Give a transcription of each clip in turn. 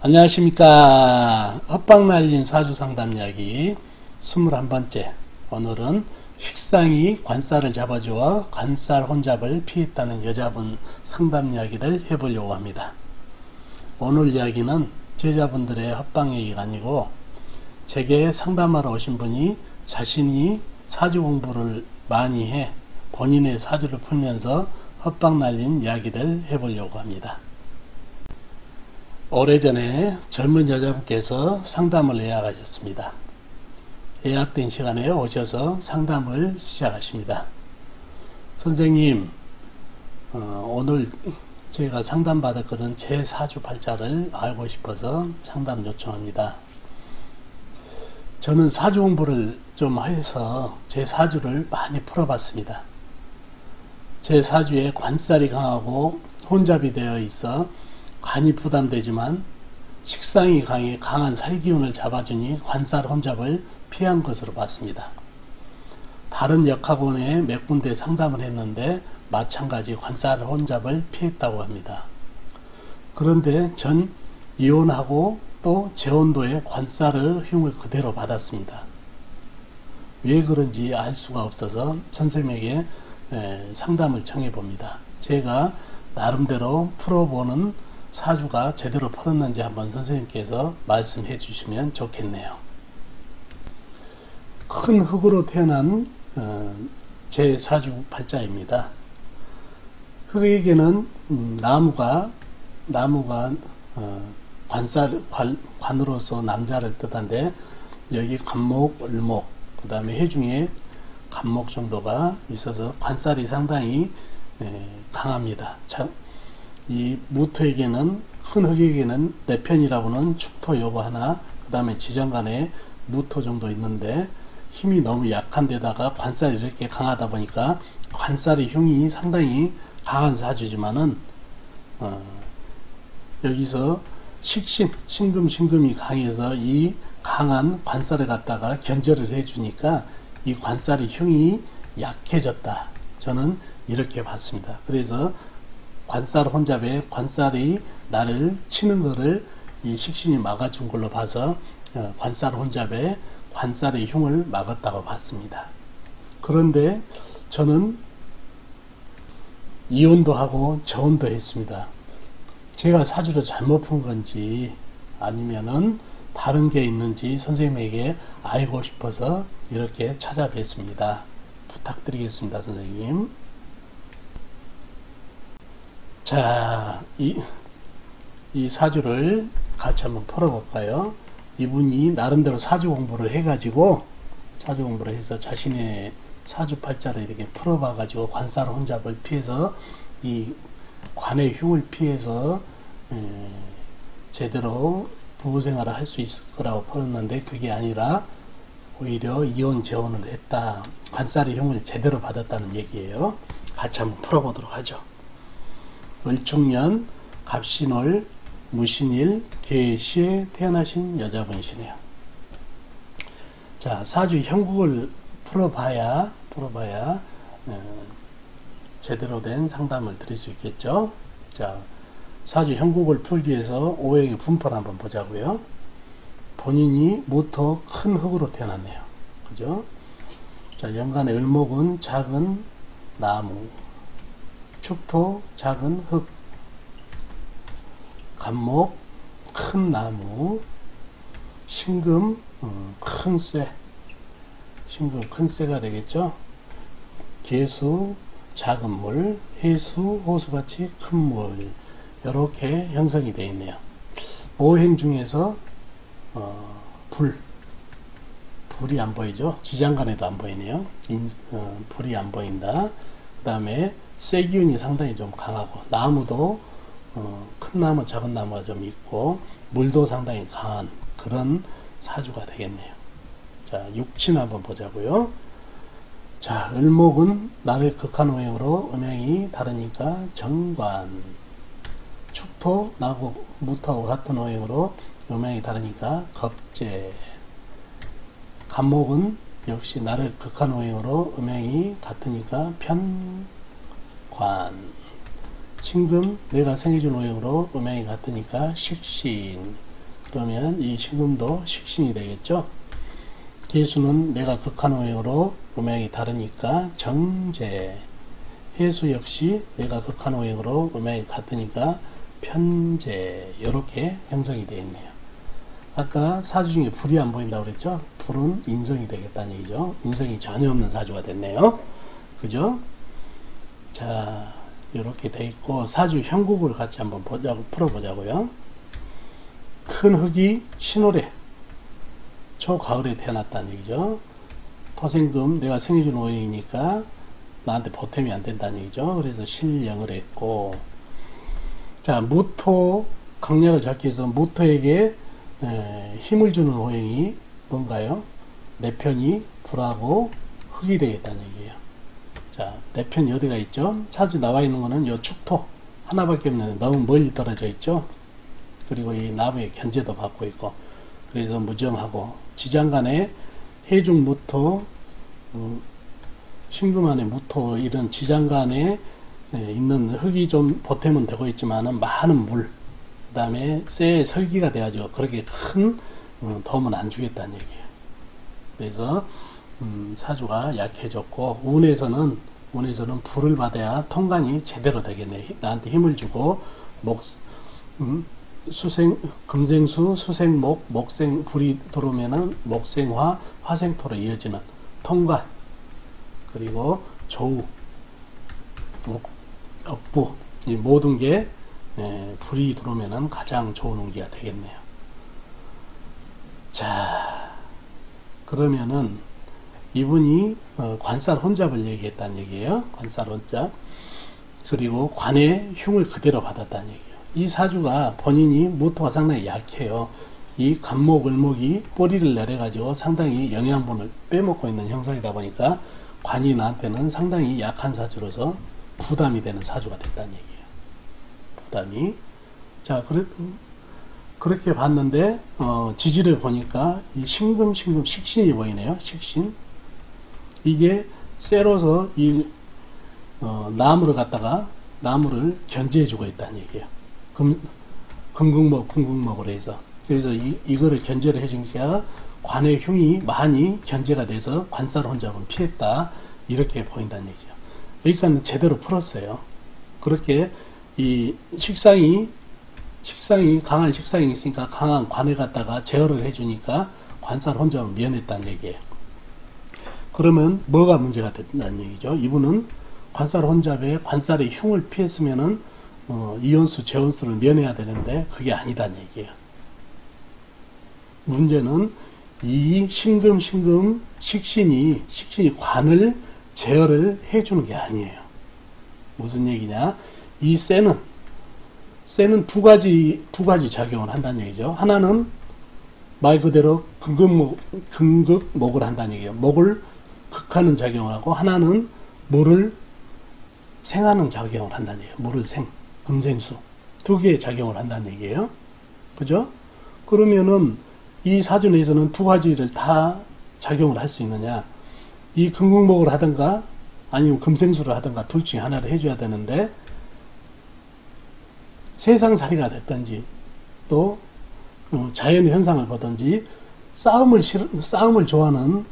안녕하십니까. 헛방 날린 사주 상담 이야기 21번째. 오늘은 식상이 관살을 잡아주어 관살 혼잡을 피했다는 여자분 상담 이야기를 해보려고 합니다. 오늘 이야기는 제자분들의 헛방 얘기가 아니고 제게 상담하러 오신 분이 자신이 사주 공부를 많이 해 본인의 사주를 풀면서 헛방 날린 이야기를 해보려고 합니다. 오래전에 젊은 여자분께서 상담을 예약하셨습니다. 예약된 시간에 오셔서 상담을 시작하십니다. 선생님, 오늘 제가 상담받을 거는 제 사주팔자를 알고 싶어서 상담 요청합니다. 저는 사주 공부를 좀 해서 제 사주를 많이 풀어봤습니다. 제 사주에 관살이 강하고 혼잡이 되어 있어 간이 부담되지만 식상이 강해 강한 살기운을 잡아주니 관살 혼잡을 피한 것으로 봤습니다. 다른 역학원에 몇 군데 상담을 했는데 마찬가지 관살 혼잡을 피했다고 합니다. 그런데 전 이혼하고 또 재혼도에 관살의 흉을 그대로 받았습니다. 왜 그런지 알 수가 없어서 선생님에게 상담을 청해 봅니다. 제가 나름대로 풀어보는 사주가 제대로 풀었는지 한번 선생님께서 말씀해 주시면 좋겠네요. 큰 흙으로 태어난 제 사주 팔자입니다. 흙에게는 나무가 관으로서 남자를 뜻한데 여기 간목, 을목, 그 다음에 해중에 간목 정도가 있어서 관살이 상당히 강합니다. 이 무토에게는 큰 흙에게는 내편이라고는 축토 요거 하나, 그 다음에 지정간에 무토 정도 있는데 힘이 너무 약한 데다가 관살이 이렇게 강하다 보니까 관살의 흉이 상당히 강한 사주지만은 여기서 신금이 강해서 이 강한 관살을 갖다가 견제를 해주니까 이 관살의 흉이 약해졌다. 저는 이렇게 봤습니다. 그래서 관살 혼잡에 관살이 나를 치는 거를 이 식신이 막아준 걸로 봐서 관살 혼잡에 관살의 흉을 막았다고 봤습니다. 그런데 저는 이혼도 하고 재혼도 했습니다. 제가 사주를 잘못 푼 건지 아니면은 다른 게 있는지 선생님에게 알고 싶어서 이렇게 찾아뵙습니다. 부탁드리겠습니다, 선생님. 자, 이 사주를 같이 한번 풀어볼까요? 이분이 나름대로 사주 공부를 해가지고 자신의 사주팔자를 이렇게 풀어봐가지고 관살 혼잡을 피해서 이 관의 흉을 피해서 제대로 부부생활을 할 수 있을 거라고 풀었는데 그게 아니라 오히려 이혼 재혼을 했다. 관살의 흉을 제대로 받았다는 얘기예요. 같이 한번 풀어보도록 하죠. 을축년 갑신월 무신일 계시에 태어나신 여자분이시네요. 자, 사주 형국을 풀어봐야 제대로 된 상담을 드릴 수 있겠죠. 자, 사주 형국을 풀기 위해서 오행의 분포를 한번 보자고요. 본인이 무토 큰 흙으로 태어났네요. 그죠? 자, 연간의 을목은 작은 나무, 축토 작은 흙, 간목 큰 나무, 신금 큰 쇠, 신금 큰 쇠가 되겠죠. 계수 작은 물, 해수 호수같이 큰 물, 이렇게 형성이 되어 있네요. 오행 중에서 불이 안 보이죠. 지장간에도 안 보이네요. 불이 안 보인다. 그 다음에 쇠기운이 상당히 좀 강하고 나무도 큰 나무 작은 나무가 좀 있고 물도 상당히 강한 그런 사주가 되겠네요. 자, 육친 한번 보자고요. 자, 을목은 나를 극한 오행으로 음양이 다르니까 정관, 축토 나고 무토하고 같은 오행으로 음양이 다르니까 겁재, 간목은 역시 나를 극한 오행으로 음양이 같으니까 편관, 신금 내가 생해준 오행으로 음양이 같으니까 식신, 그러면 이 신금도 식신이 되겠죠. 계수는 내가 극한오행으로 음양이 다르니까 정제. 해수 역시 내가 극한오행으로 음양이 같으니까 편제. 이렇게 형성이 되어 있네요. 아까 사주 중에 불이 안 보인다고 그랬죠. 불은 인성이 되겠다는 얘기죠. 인성이 전혀 없는 사주가 됐네요. 그죠? 자, 이렇게 돼 있고 사주 형국을 같이 한번 풀어보자고요. 큰 흙이 신월에 초가을에 태어났다는 얘기죠. 토생금 내가 생해준 오행이니까 나한테 보탬이 안 된다는 얘기죠. 그래서 실령을 했고, 자, 무토 강약을 잡기 위해서 무토에게 힘을 주는 오행이 뭔가요? 내 편이 불하고 흙이 되겠다는 얘기예요. 자, 내 편이 어디가 있죠? 사주 나와 있는 거는 요 축토 하나밖에 없는, 너무 멀리 떨어져 있죠. 그리고 이 나무의 견제도 받고 있고, 그래서 무정하고, 지장간에 해중 무토, 신금안에 무토, 이런 지장간에 있는 흙이 좀 보탬은 되고 있지만은 많은 물, 그 다음에 쇠의 설기가 돼가지고 그렇게 큰 도움은 안 주겠다는 얘기예요. 그래서 사주가 약해졌고, 운에서는 불을 받아야 통관이 제대로 되겠네. 나한테 힘을 주고, 금생수, 수생목, 목생, 불이 들어오면은 목생화, 화생토로 이어지는 통관, 그리고 조우, 억부, 이 모든 게 불이 들어오면은 가장 좋은 운기가 되겠네요. 자, 그러면은 이분이 관살 혼잡을 얘기했다는 얘기예요. 관살 혼잡. 그리고 관의 흉을 그대로 받았다는 얘기예요. 이 사주가 본인이 무토가 상당히 약해요. 이 간목, 을목이 뿌리를 내려가지고 상당히 영양분을 빼먹고 있는 형상이다 보니까 관이 나한테는 상당히 약한 사주로서 부담이 되는 사주가 됐다는 얘기예요. 부담이. 자, 그렇게 봤는데, 지지를 보니까 이 신금, 식신이 보이네요. 식신. 이게 쇠로서 이, 나무를 갖다가, 나무를 견제해주고 있다는 얘기예요. 금극목으로 해서. 그래서 이거를 견제를 해주니까 관의 흉이 많이 견제가 돼서 관살 혼잡은 피했다. 이렇게 보인다는 얘기죠. 여기까지는 제대로 풀었어요. 그렇게 이 강한 식상이 있으니까 강한 관을 갖다가 제어를 해주니까 관살 혼잡은 면했다는 얘기예요. 그러면 뭐가 문제가 됐다는 얘기죠? 이분은 관살 혼잡에 관살의 흉을 피했으면은 이온수, 재온수를 면해야 되는데 그게 아니다는 얘기예요. 문제는 이 신금 식신이 관을 제어를 해주는 게 아니에요. 무슨 얘기냐? 이 쇠는 두 가지 작용을 한다는 얘기죠. 하나는 말 그대로 금극목을 한다는 얘기예요. 목을 극하는 작용을 하고, 하나는 물을 생하는 작용을 한다는 얘기예요. 물을 금생수. 두 개의 작용을 한다는 얘기예요. 그죠? 그러면은 이 사주 내에서는 두 가지를 다 작용을 할 수 있느냐? 이 금극목을 하든가 아니면 금생수를 하든가 둘 중에 하나를 해줘야 되는데, 세상살이가 됐든지 또 자연의 현상을 보든지 싸움을 좋아하는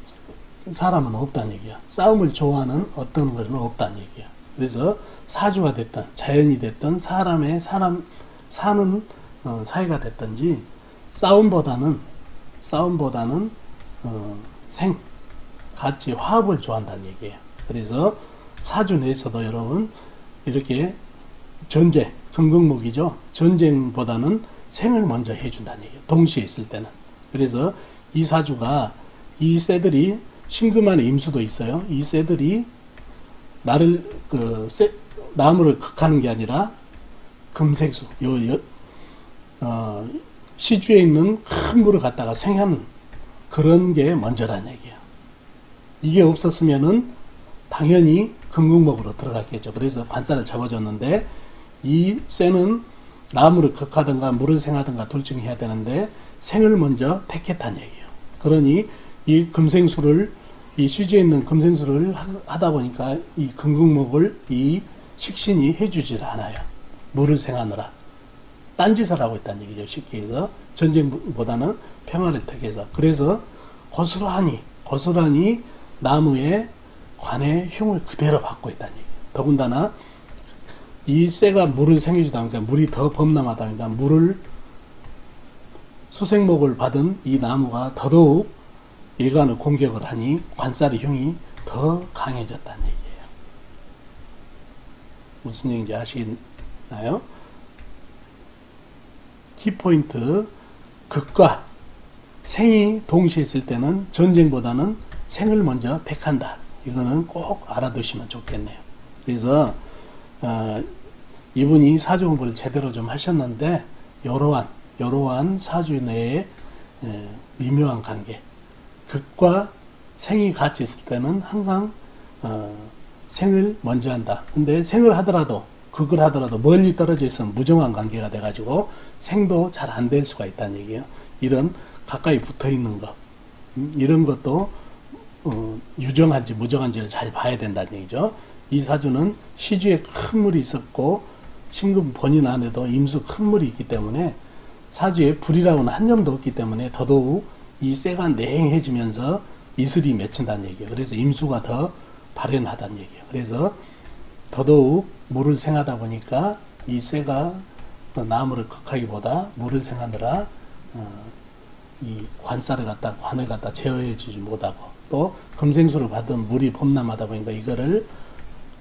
사람은 없다는 얘기야. 싸움을 좋아하는 어떤 것은 없다는 얘기야. 그래서 사주가 됐든 자연이 됐든 사람 사는 사회가 됐든지 싸움보다는 같이 화합을 좋아한다는 얘기예요. 그래서 사주 내에서도 여러분 이렇게 금극목이죠. 전쟁보다는 생을 먼저 해준다는 얘기예요. 동시에 있을 때는. 그래서 이 사주가, 이 쇠들이 신금 안에 임수도 있어요. 이 쇠들이 나무를 극하는 게 아니라 금생수, 시주에 있는 큰 물을 갖다가 생하는 그런 게 먼저라는 얘기예요. 이게 없었으면은 당연히 금극목으로 들어갔겠죠. 그래서 관살을 잡아줬는데, 이 쇠는 나무를 극하든가 물을 생하든가 둘 중에 해야 되는데 생을 먼저 택했다는 얘기예요. 그러니 이 금생수를, 이 시주에 있는 금생수를 하다 보니까 이 금극목을 이 식신이 해주질 않아요. 물을 생하느라. 딴짓을 하고 있다는 얘기죠. 쉽게 해서 전쟁보다는 평화를 택해서. 그래서 고스란히 나무의 관의 흉을 그대로 받고 있다는 얘기예요. 더군다나 이 쇠가 물을 생기지도 않으니까 물이 더 범람하다 보니까 수생목을 받은 이 나무가 더더욱 일간을 공격을 하니 관살의 흉이 더 강해졌다는 얘기예요. 무슨 얘기인지 아시나요? 키포인트, 극과 생이 동시에 있을 때는 전쟁보다는 생을 먼저 택한다. 이거는 꼭 알아두시면 좋겠네요. 그래서 이분이 사주 공부를 제대로 좀 하셨는데 이러한 사주 내에 미묘한 관계, 극과 생이 같이 있을 때는 항상 생을 먼저 한다. 근데 생을 하더라도 극을 하더라도 멀리 떨어져 있으면 무정한 관계가 돼가지고 생도 잘 안 될 수가 있다는 얘기예요. 이런 가까이 붙어 있는 것, 이런 것도 유정한지 무정한지를 잘 봐야 된다는 얘기죠. 이 사주는 시주에 큰 물이 있었고 신금 본인 안에도 임수 큰 물이 있기 때문에 사주에 불이라고는 한 점도 없기 때문에 더더욱 이 쇠가 냉해지면서 이슬이 맺힌다는 얘기예요. 그래서 임수가 더 발현하다는 얘기예요. 그래서 더더욱 물을 생하다 보니까 이 쇠가 나무를 극하기보다 물을 생하느라 이 관을 갖다 제어해주지 못하고 또 금생수를 받은 물이 범람하다 보니까 이거를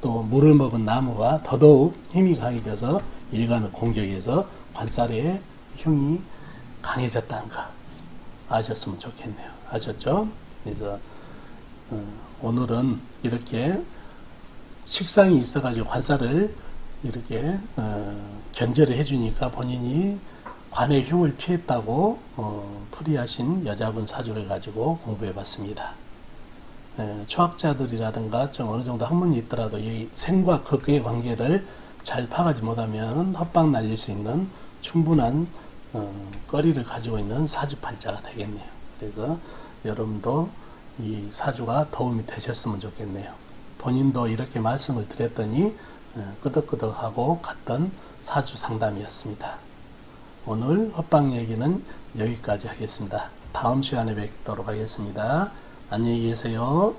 또 물을 먹은 나무가 더더욱 힘이 강해져서 일간을 공격해서 관살의 흉이 강해졌다는 거 아셨으면 좋겠네요. 아셨죠? 그래서 오늘은 이렇게 식상이 있어가지고 관살을 이렇게 견제를 해주니까 본인이 관의 흉을 피했다고 풀이하신 여자분 사주를 가지고 공부해봤습니다. 초학자들이라든가 좀 어느 정도 학문이 있더라도 이 생과 극의 관계를 잘 파가지 못하면 헛방 날릴 수 있는 충분한 거리를 가지고 있는 사주팔자가 되겠네요. 그래서 여러분도 이 사주가 도움이 되셨으면 좋겠네요. 본인도 이렇게 말씀을 드렸더니 끄덕끄덕하고 갔던 사주 상담이었습니다. 오늘 헛방 얘기는 여기까지 하겠습니다. 다음 시간에 뵙도록 하겠습니다. 안녕히 계세요.